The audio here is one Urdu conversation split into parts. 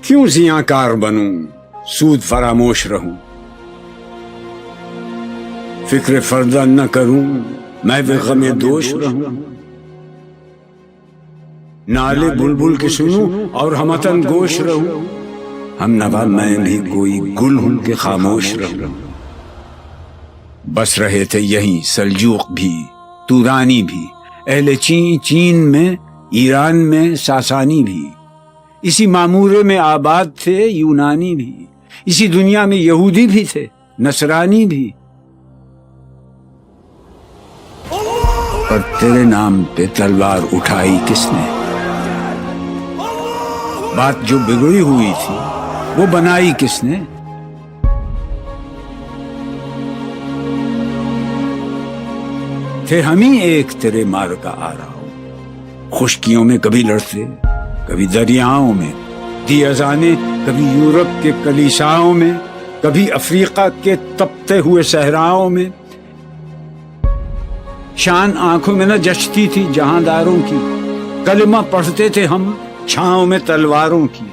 کیوں زیاں بنوں سود فراموش رہوں، فکر فردہ نہ کروں میں بے غم دوش رہوں، نالے بلبل کے سنوں اور ہمتن گوش رہوں، ہم نوا میں بھی کوئی گل ہوں کہ خاموش رہوں۔ بس رہے تھے یہیں سلجوق بھی تورانی بھی، اہل چین میں ایران میں ساسانی بھی، اسی معمورے میں آباد تھے یونانی بھی، اسی دنیا میں یہودی بھی تھے نصرانی بھی، پر تیرے نام پہ تلوار اٹھائی کس نے؟ بات جو بگڑی ہوئی تھی وہ بنائی کس نے؟ تھے ہم ہی ایک تیرے مار کا آ رہا ہوں، خشکیوں میں کبھی لڑتے کبھی دریاؤں میں، دی اذانیں کبھی یورپ کے کلیساؤں میں، کبھی افریقہ کے تپتے ہوئے صحراؤں میں، شان آنکھوں میں نہ جچتی تھی جہانداروں کی، کلمہ پڑھتے تھے ہم چھاؤں میں تلواروں کی،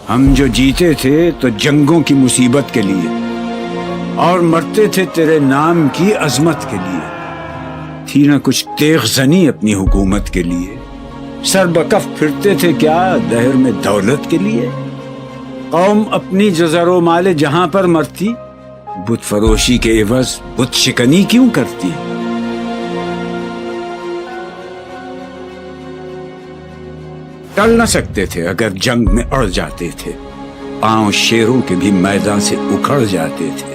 ہم جو جیتے تھے تو جنگوں کی مصیبت کے لیے اور مرتے تھے تیرے نام کی عظمت کے لیے، تھی نہ کچھ تیغ زنی اپنی حکومت کے لیے، سر بکف پھرتے تھے کیا دہر میں دولت کے لیے، قوم اپنی جزر و مال جہاں پر مرتی، بت فروشی کے عوض بت شکنی کیوں کرتی؟ ٹل نہ سکتے تھے اگر جنگ میں اڑ جاتے تھے، پاؤں شیروں کے بھی میدان سے اکھڑ جاتے تھے،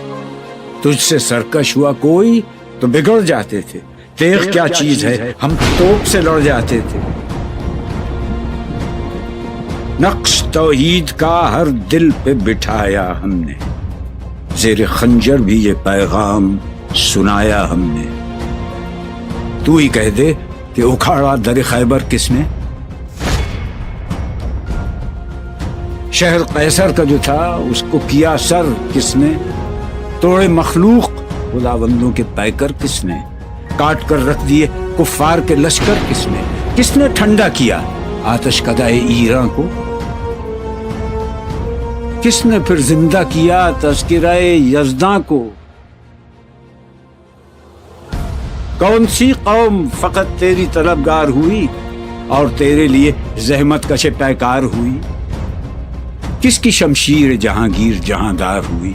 تجھ سے سرکش ہوا کوئی تو بگڑ جاتے تھے، تیغ کیا چیز ہے ہم توپ سے لڑ جاتے تھے، نقش توحید کا ہر دل پہ بٹھایا ہم نے، زیر خنجر بھی یہ پیغام سنایا ہم نے، تو ہی کہہ دے کہ اکھاڑا در خیبر کس نے؟ شہر قیصر کا جو تھا اس کو کیا سر کس نے؟ توڑے مخلوق خداوندوں کے پیکر کس نے؟ کاٹ کر رکھ دیے کفار کے لشکر کس نے ٹھنڈا کیا آتش کدائے ایران کو؟ کس نے پھر زندہ کیا تذکرہ یزداں کو؟ کون سی قوم فقط تیری طلبگار ہوئی اور تیرے لیے زحمت کش پیکار ہوئی؟ کس کی شمشیر جہانگیر جہاندار ہوئی؟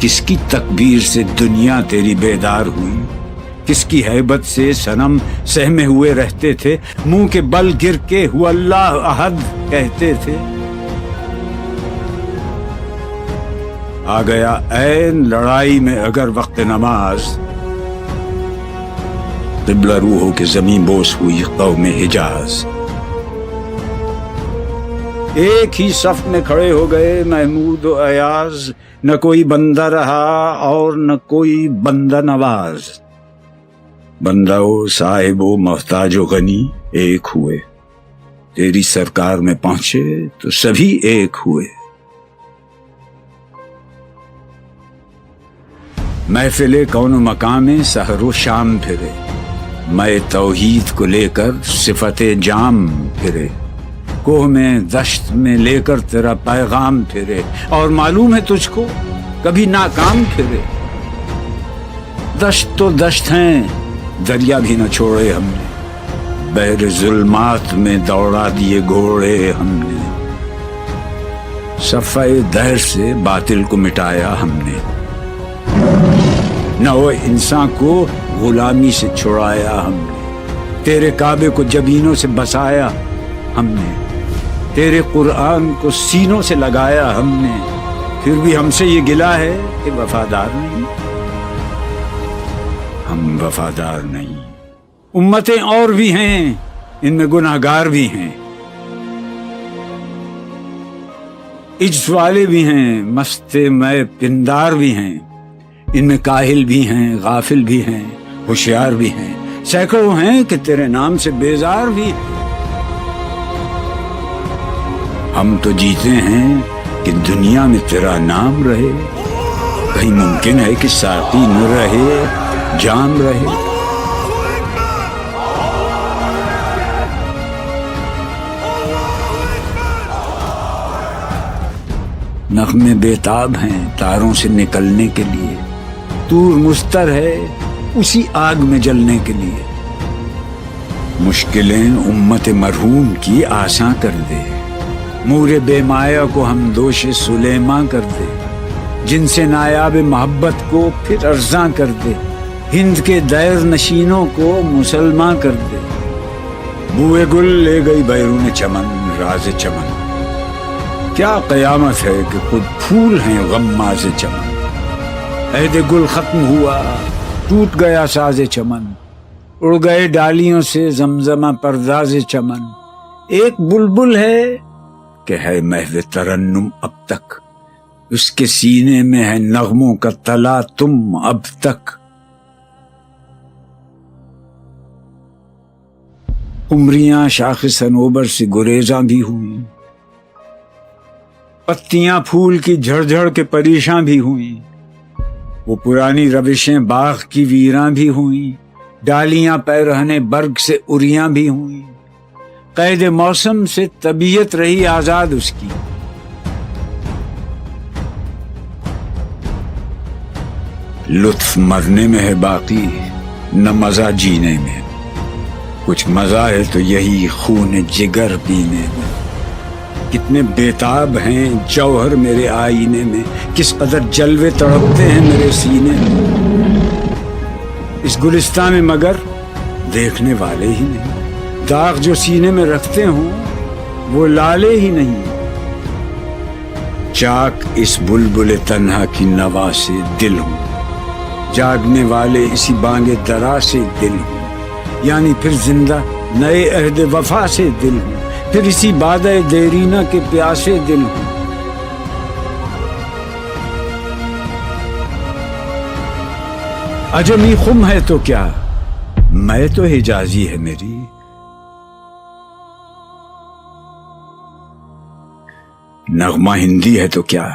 کس کی تکبیر سے دنیا تیری بیدار ہوئی؟ کس کی ہیبت سے صنم سہمے ہوئے رہتے تھے، منہ کے بل گر کے ہو اللہ احد کہتے تھے؟ آ گیا عین لڑائی میں اگر وقت نماز، قبلہ روح ہو کے زمین بوس ہوئی قوم حجاز، ایک ہی صف میں کھڑے ہو گئے محمود و ایاز، نہ کوئی بندہ رہا اور نہ کوئی بندہ نواز، بندہ و صاحب و محتاج و غنی ایک ہوئے، تیری سرکار میں پہنچے تو سبھی ایک ہوئے، محفل کون و مقام سحر و شام پھرے، میں توحید کو لے کر صفت جام پھرے، کوہ میں دشت میں لے کر تیرا پیغام پھرے، اور معلوم ہے تجھ کو کبھی ناکام پھرے، دشت تو دشت ہیں دریا بھی نہ چھوڑے ہم نے، بحر ظلمات میں دوڑا دیے گھوڑے ہم نے، صفحہ دہر سے باطل کو مٹایا ہم نے، نو انسان کو غلامی سے چھڑایا ہم نے، تیرے کعبے کو جبینوں سے بسایا ہم نے، تیرے قرآن کو سینوں سے لگایا ہم نے، پھر بھی ہم سے یہ گلہ ہے کہ وفادار نہیں، ہم وفادار نہیں، امتیں اور بھی ہیں ان میں گناہگار بھی ہیں، عجز والے بھی ہیں مست میں پندار بھی ہیں، ان میں کاہل بھی ہیں غافل بھی ہیں ہوشیار بھی ہیں، سینکڑوں ہیں کہ تیرے نام سے بیزار بھی ہیں، ہم تو جیتے ہیں کہ دنیا میں تیرا نام رہے، کہیں ممکن ہے کہ ساقی نہ رہے جام رہے، نغمے بیتاب ہیں تاروں سے نکلنے کے لیے، طور مستر ہے اسی آگ میں جلنے کے لیے۔ مشکلیں امت مرحوم کی آساں کر دے، مور بے مایا کو ہم دوش سلیماں کر دے، جن سے نایاب محبت کو پھر ارزاں کر دے، ہند کے دیر نشینوں کو مسلمان کر دے۔ بوئے گل لے گئی بیرون چمن راز چمن، کیا قیامت ہے کہ خود پھول ہیں غماز چمن۔ عہد گل ختم ہوا ٹوٹ گیا ساز چمن، اڑ گئے ڈالیوں سے زمزمہ پرداز چمن۔ ایک بلبل ہے کہ ہے محو ترنم اب تک، اس کے سینے میں ہے نغموں کا تلا تم اب تک۔ قمریاں شاخ صنوبر سے گریزاں بھی ہوئیں، پتیاں پھول کی جھڑ جھڑ کے پریشاں بھی ہوئیں، وہ پرانی روشیں باغ کی ویراں بھی ہوئیں، ڈالیاں پیرہنے برگ سے اریاں بھی ہوئیں۔ قید موسم سے طبیعت رہی آزاد اس کی، لطف مرنے میں ہے باقی نہ مزہ جینے میں، کچھ مزہ ہے تو یہی خون جگر پینے میں۔ کتنے بیتاب ہیں جوہر میرے آئینے میں، کس قدر جلوے تڑپتے ہیں میرے سینے میں۔ اس گلستان میں مگر دیکھنے والے ہی نہیں، داغ جو سینے میں رکھتے ہوں وہ لالے ہی نہیں۔ چاک اس بلبل تنہا کی نوا سے دل ہوں، جاگنے والے اسی بانگ درا سے دل ہوں، یعنی پھر زندہ نئے عہد وفا سے دل ہوں، پھر اسی بادہ دیرینہ کے پیاسے دل ہوں۔ عجمی خم ہے تو کیا، میں تو حجازی ہے میری، نغمہ ہندی ہے تو کیا،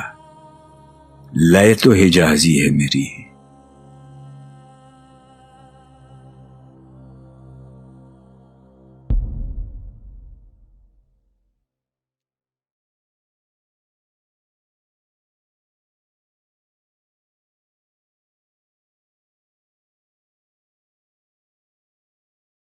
لے تو حجازی ہے میری۔